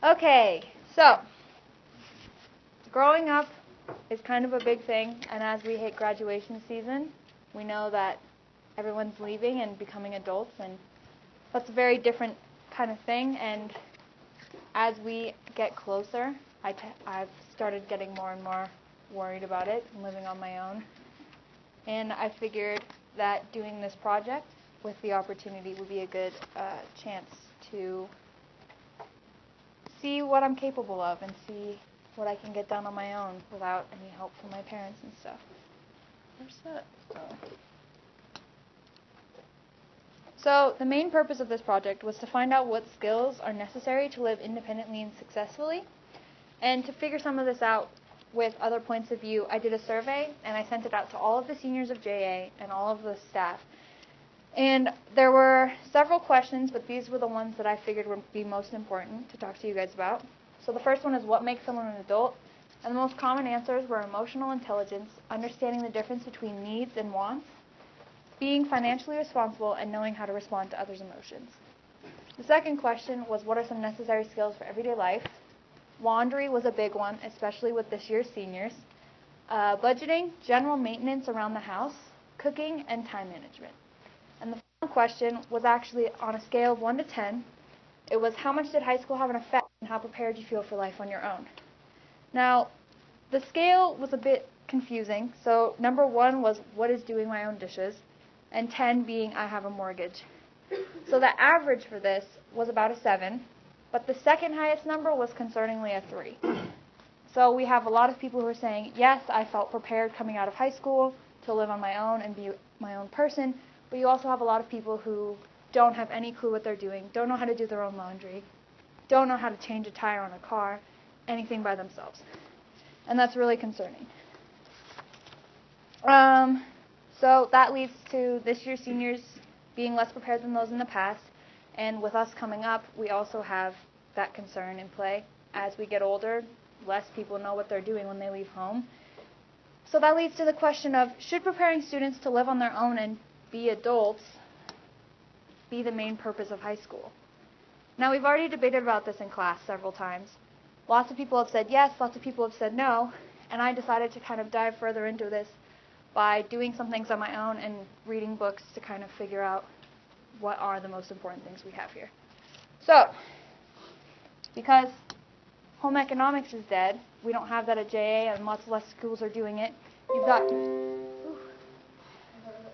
Okay, so growing up is kind of a big thing, and as we hit graduation season, we know that everyone's leaving and becoming adults, and that's a very different kind of thing. And as we get closer, I've started getting more and more worried about it and living on my own. And I figured that doing this project with the opportunity would be a good chance to see what I'm capable of and see what I can get done on my own without any help from my parents and stuff. Where's that? So the main purpose of this project was to find out what skills are necessary to live independently and successfully. And to figure some of this out with other points of view, I did a survey and I sent it out to all of the seniors of JA and all of the staff. And there were several questions, but these were the ones that I figured would be most important to talk to you guys about. So the first one is, what makes someone an adult? And the most common answers were emotional intelligence, understanding the difference between needs and wants, being financially responsible, and knowing how to respond to others' emotions. The second question was, what are some necessary skills for everyday life? Laundry was a big one, especially with this year's seniors. Budgeting, general maintenance around the house, cooking, and time management. And the final question was actually on a scale of 1 to 10. It was, how much did high school have an effect, and how prepared do you feel for life on your own? Now, the scale was a bit confusing. So number 1 was, what is doing my own dishes? And 10 being, I have a mortgage. So the average for this was about a 7, but the second highest number was concerningly a 3. So we have a lot of people who are saying, yes, I felt prepared coming out of high school to live on my own and be my own person, but you also have a lot of people who don't have any clue what they're doing, don't know how to do their own laundry, don't know how to change a tire on a car, anything by themselves. And that's really concerning. So that leads to this year's seniors being less prepared than those in the past. And with us coming up, we also have that concern in play. As we get older, less people know what they're doing when they leave home. So that leads to the question of, should preparing students to live on their own and be adults be the main purpose of high school? Now, we've already debated about this in class several times. Lots of people have said yes, lots of people have said no, and I decided to kind of dive further into this by doing some things on my own and reading books to kind of figure out what are the most important things we have here. So, because home economics is dead, we don't have that at JA, and lots less schools are doing it.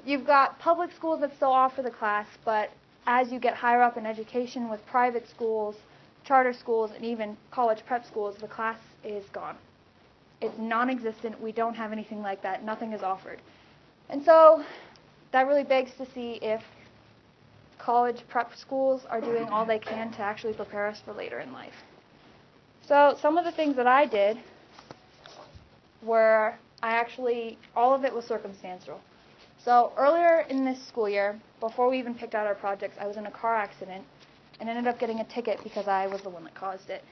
You've got public schools that still offer the class, but as you get higher up in education with private schools, charter schools, and even college prep schools, the class is gone. It's non-existent. We don't have anything like that. Nothing is offered. And so that really begs to see if college prep schools are doing all they can to actually prepare us for later in life. So some of the things that I did were, all of it was circumstantial. So earlier in this school year, before we even picked out our projects, I was in a car accident and ended up getting a ticket because I was the one that caused it.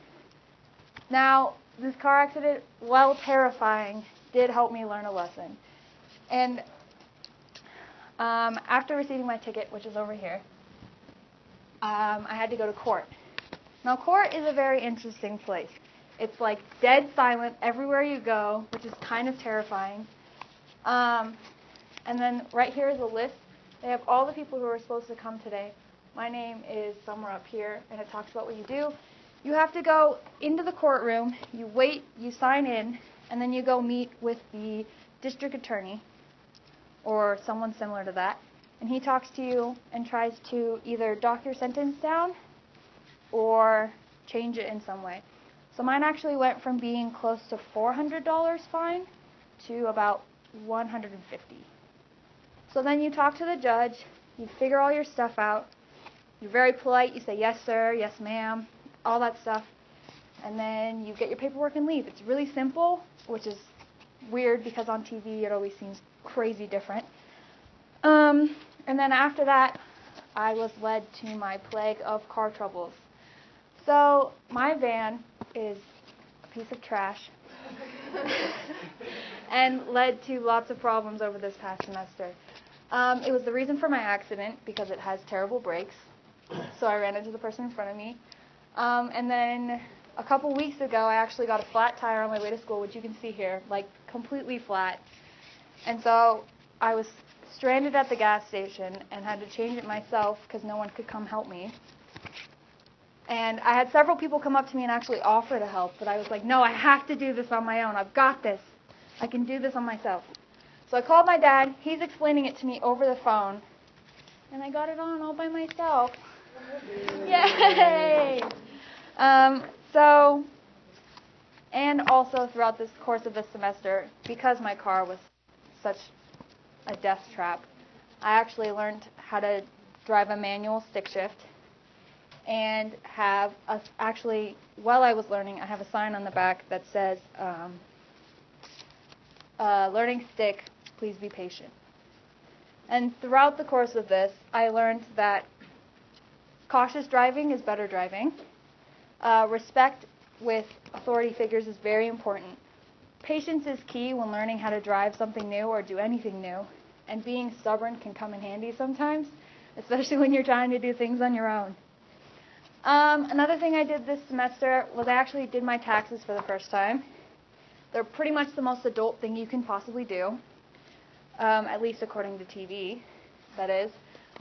Now, this car accident, while terrifying, did help me learn a lesson. And after receiving my ticket, which is over here, I had to go to court. Now, court is a very interesting place. It's like dead silent everywhere you go, which is kind of terrifying. And then right here is a list. They have all the people who are supposed to come today. My name is somewhere up here, and it talks about what you do. You have to go into the courtroom, you wait, you sign in, and then you go meet with the district attorney or someone similar to that. And he talks to you and tries to either dock your sentence down or change it in some way. So mine actually went from being close to $400 fine to about $150. So then you talk to the judge, you figure all your stuff out, you're very polite, you say yes sir, yes ma'am, all that stuff, and then you get your paperwork and leave. It's really simple, which is weird because on TV it always seems crazy different. And then after that, I was led to my plague of car troubles. So my van is a piece of trash and led to lots of problems over this past semester. It was the reason for my accident because it has terrible brakes. So I ran into the person in front of me. And then a couple weeks ago, I actually got a flat tire on my way to school, which you can see here, like completely flat. And so I was stranded at the gas station and had to change it myself because no one could come help me. And I had several people come up to me and actually offer to help, but I was like, no, I have to do this on my own. I've got this. I can do this on myself. So I called my dad. He's explaining it to me over the phone, and I got it on all by myself. Yay! And also throughout this course of this semester, because my car was such a death trap, I actually learned how to drive a manual stick shift, and while I was learning, I have a sign on the back that says, learning stick, please be patient. And throughout the course of this, I learned that cautious driving is better driving. Respect with authority figures is very important. Patience is key when learning how to drive something new or do anything new. And being stubborn can come in handy sometimes, especially when you're trying to do things on your own. Another thing I did this semester was I actually did my taxes for the first time. They're pretty much the most adult thing you can possibly do, at least according to TV, that is.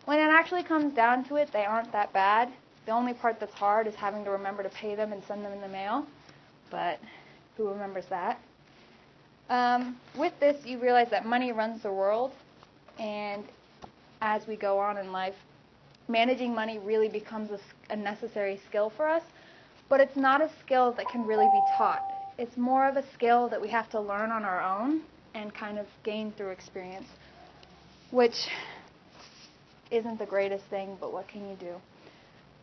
When it actually comes down to it, they aren't that bad. The only part that's hard is having to remember to pay them and send them in the mail, but who remembers that? With this, you realize that money runs the world, and as we go on in life, managing money really becomes a necessary skill for us, but it's not a skill that can really be taught. It's more of a skill that we have to learn on our own and kind of gain through experience, which isn't the greatest thing, but what can you do?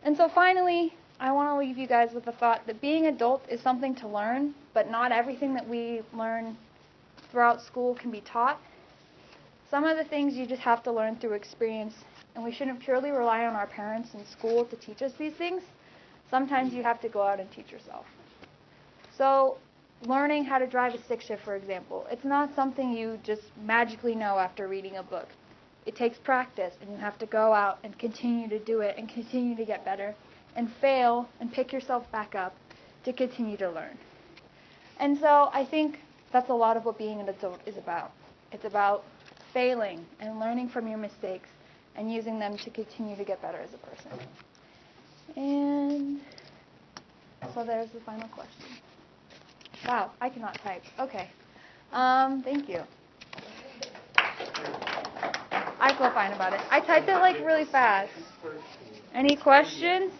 And so finally, I want to leave you guys with the thought that being adult is something to learn, but not everything that we learn throughout school can be taught. Some of the things you just have to learn through experience, and we shouldn't purely rely on our parents and school to teach us these things. Sometimes you have to go out and teach yourself. So learning how to drive a stick shift, for example, it's not something you just magically know after reading a book. It takes practice, and you have to go out and continue to do it and continue to get better and fail and pick yourself back up to continue to learn. And so I think that's a lot of what being an adult is about. It's about failing and learning from your mistakes and using them to continue to get better as a person. And so there's the final question. Wow, I cannot type. Okay. Thank you. I feel fine about it. I typed it like really fast. Any questions?